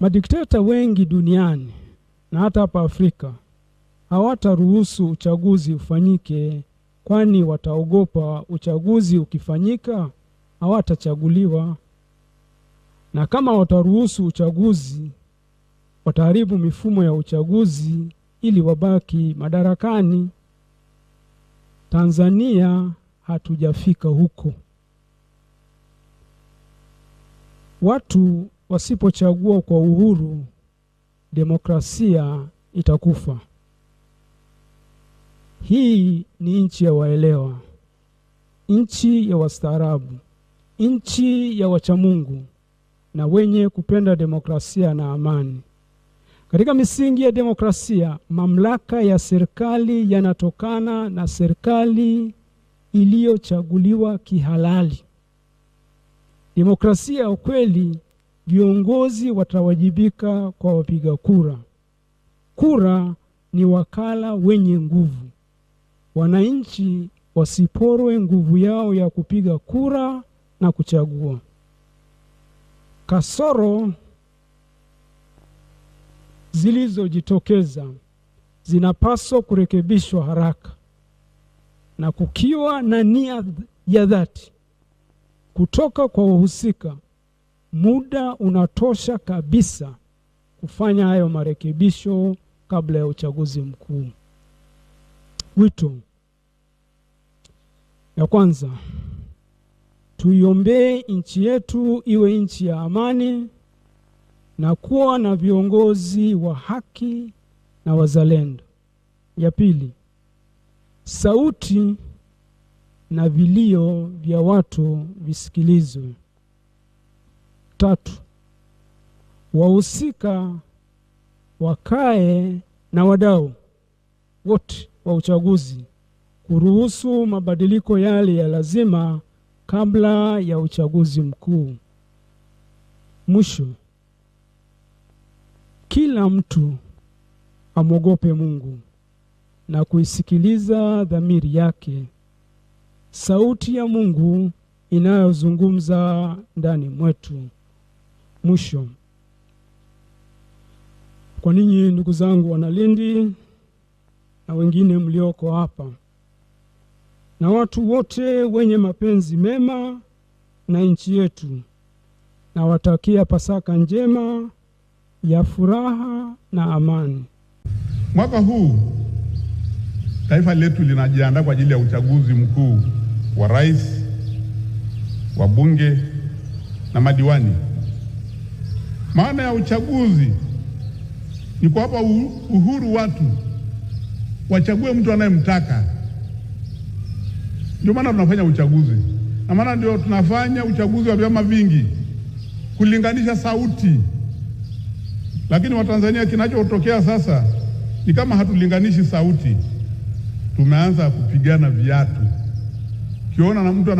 Madikteta wengi duniani na hata hapa Afrika hawataruhusu uchaguzi ufanyike, kwani wataogopa uchaguzi ukifanyika hawatachaguliwa. Na kama wataruhusu uchaguzi, wataharibu mifumo ya uchaguzi ili wabaki madarakani. Tanzania hatujafika huko. Watu wasipochagua kwa uhuru, demokrasia itakufa. Hii ni nchi ya waelewa, nchi ya wastaarabu, nchi ya wachamungu na wenye kupenda demokrasia na amani. Katika misingi ya demokrasia, mamlaka ya serikali yanatokana na serikali iliyochaguliwa kihalali. Demokrasia ya ukweli, viongozi watawajibika kwa wapiga kura. Kura ni wakala wenye nguvu. Wananchi wasiporwe nguvu yao ya kupiga kura na kuchagua. Kasoro zilizojitokeza zinapaswa kurekebishwa haraka, na kukiwa na nia ya dhati kutoka kwa wahusika, muda unatosha kabisa kufanya hayo marekebisho kabla ya uchaguzi mkuu. Wito ya kwanza, tuiombee nchi yetu iwe nchi ya amani na kuwa na viongozi wa haki na wazalendo. Ya pili, sauti na vilio vya watu visikilizwe. Tatu, wahusika wakae na wadau wote wa uchaguzi kuruhusu mabadiliko yale ya lazima kabla ya uchaguzi mkuu. Mwisho, kila mtu amwogope Mungu na kuisikiliza dhamiri yake, sauti ya Mungu inayozungumza ndani mwetu. Mwisho, kwa ninyi ndugu zangu Wanalindi na wengine mlioko hapa na watu wote wenye mapenzi mema na nchi yetu, na watakia Pasaka njema ya furaha na amani. Mwaka huu taifa letu linajiandaa kwa ajili ya uchaguzi mkuu wa rais, wa bunge na madiwani. Maana ya uchaguzi ni kuwapa uhuru watu wachague mtu anayemtaka. Ndio maana tunafanya uchaguzi. Na maana ndio tunafanya uchaguzi wa vyama vingi, kulinganisha sauti. Lakini Watanzania, kinachotokea sasa ni kama hatulinganishi sauti. Tumeanza kupigana viatu. Kiona na mtu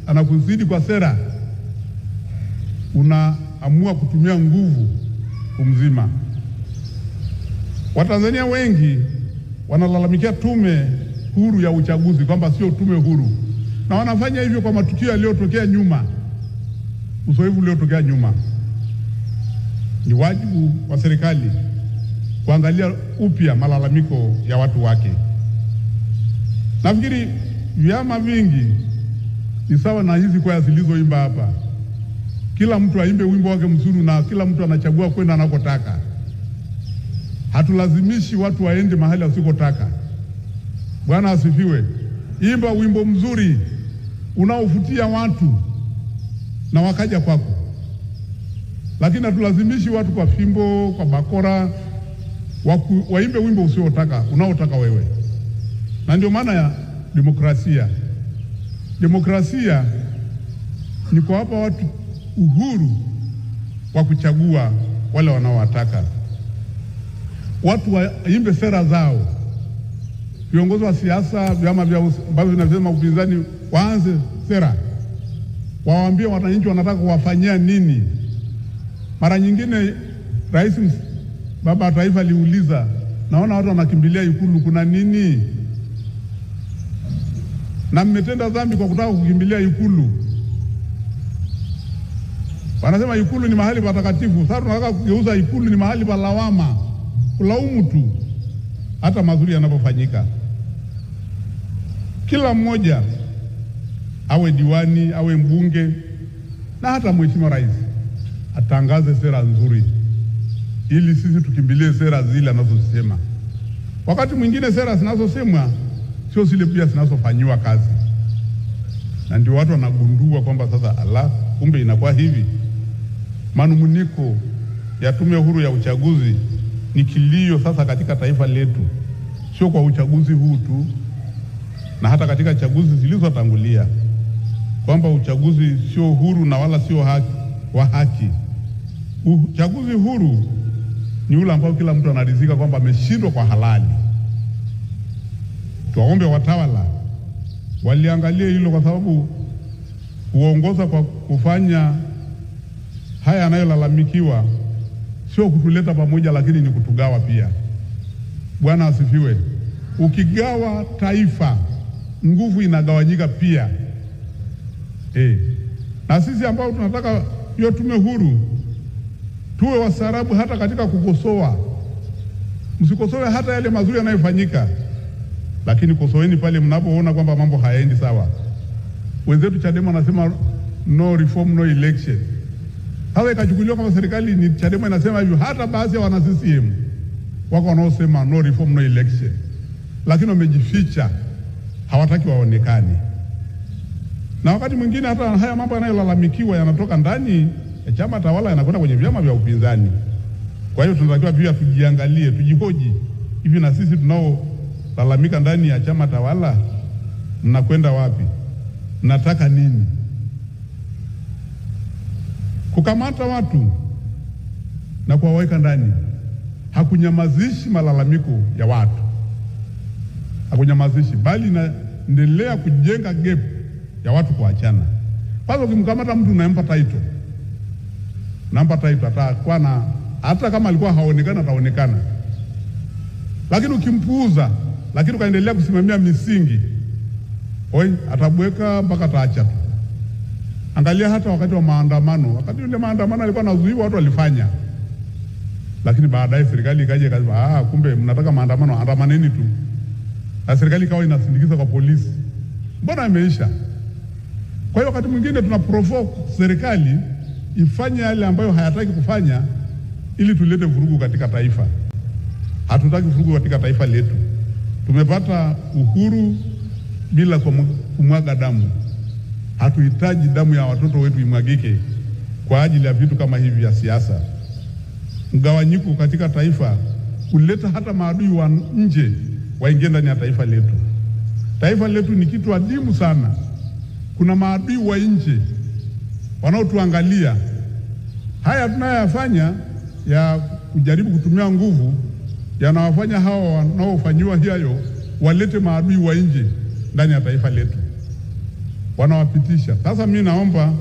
anakuzidi kwa sera, unaamua kutumia nguvu kumzima. Watanzania wengi wanalalamikia tume huru ya uchaguzi kwamba sio tume huru, na wanafanya hivyo kwa matukio yaliyotokea nyuma, uzoefu uliotokea nyuma. Ni wajibu wa serikali kuangalia upya malalamiko ya watu wake. Nafikiri vyama vingi ni sawa na hizi kwaya zilizoimba hapa. Kila mtu aimbe wimbo wake mzuri na kila mtu anachagua kwenda anakotaka. Hatulazimishi watu waende mahali wasikotaka. Bwana asifiwe. Imba wimbo mzuri unaovutia watu na wakaja kwako. Lakini hatulazimishi watu kwa fimbo, kwa bakora, waimbe wimbo usiotaka, unaotaka wewe. Na ndio maana ya demokrasia. Demokrasia ni kuwapa watu uhuru wa kuchagua wale wanaowataka. Watu waimbe sera zao. Viongozi wa siasa, vyama ambavyo vinasema upinzani, waanze sera. Waambie wananchi wanataka kuwafanyia nini. Mara nyingine rais baba wa taifa aliuliza, naona watu wanakimbilia Ikulu, kuna nini? Na mmetenda dhambi kwa kutaka kukimbilia Ikulu. Wanasema Ikulu ni mahali patakatifu. Sasa tunataka kugeuza Ikulu ni mahali pa lawama, kulaumu tu hata mazuri yanapofanyika. Kila mmoja, awe diwani, awe mbunge, na hata mheshimiwa rais, atangaze sera nzuri ili sisi tukimbilie sera zile anazosema. Wakati mwingine sera zinazosemwa sio zile pia zinazofanywa kazi, na ndio watu wanagundua kwamba sasa kumbe inakuwa hivi. Manunguniko ya Tume Huru ya Uchaguzi ni kilio sasa katika taifa letu, sio kwa uchaguzi huu tu, na hata katika chaguzi zilizotangulia, kwamba uchaguzi sio huru na wala sio wa haki. Uchaguzi huru ni ule ambao kila mtu anaridhika kwamba ameshindwa kwa halali. Tuwaombe watawala waliangalia hilo, kwa sababu kuongoza kwa kufanya haya yanayolalamikiwa sio kutuleta pamoja, lakini ni kutugawa pia. Bwana asifiwe. Ukigawa taifa, nguvu inagawanyika pia. Na sisi ambao tunataka hiyo tume huru, tuwe wasarabu hata katika kukosoa. Msikosoe hata yale mazuri yanayofanyika, lakini kosoeni pale mnapoona kwamba mambo hayaendi sawa. Wenzetu Chadema wanasema no reform no election. Sasa ikachukuliwa kama serikali ni Chadema inasema hivyo. Hata baadhi ya wana CCM wako wanaosema no reform no election, lakini wamejificha, hawataki waonekane. Na wakati mwingine hata haya mambo yanayolalamikiwa yanatoka ndani ya chama tawala yanakwenda kwenye vyama vya upinzani. Kwa hiyo tunatakiwa pia tujiangalie, tujihoji, hivi na sisi tunaolalamika ndani ya chama tawala mnakwenda wapi? Mnataka nini? Kukamata watu na kuwaweka ndani hakunyamazishi malalamiko ya watu, hakunyamazishi, bali inaendelea kujenga gap ya watu kuachana. Kwanza ukimkamata mtu unampa title, atakuwa na, hata kama alikuwa haonekana ataonekana. Lakini ukimpuuza, lakini ukaendelea kusimamia misingi, atabweka mpaka ataacha tu. Angalia hata wakati wa maandamano, wakati ule maandamano alikuwa anazuiwa, watu walifanya, lakini baadaye serikali ikaja ikasema kumbe mnataka maandamano, andamaneni tu, na serikali ikawa inasindikiza kwa polisi. Mbona imeisha? Kwa hiyo wakati mwingine tuna provoke serikali ifanye yale ambayo hayataki kufanya ili tulete vurugu katika taifa. Hatutaki vurugu katika taifa letu. Tumepata uhuru bila kumwaga damu. Hatuhitaji damu ya watoto wetu imwagike kwa ajili ya vitu kama hivi vya siasa. Mgawanyiko katika taifa kuleta hata maadui wa nje waingie ndani ya taifa letu. Taifa letu ni kitu adimu sana. Kuna maadui wa nje wanaotuangalia. Haya tunayoyafanya ya kujaribu kutumia nguvu yanawafanya hao wanaofanyiwa hiyo walete maadui wa nje ndani ya taifa letu, wanawapitisha. Sasa mimi naomba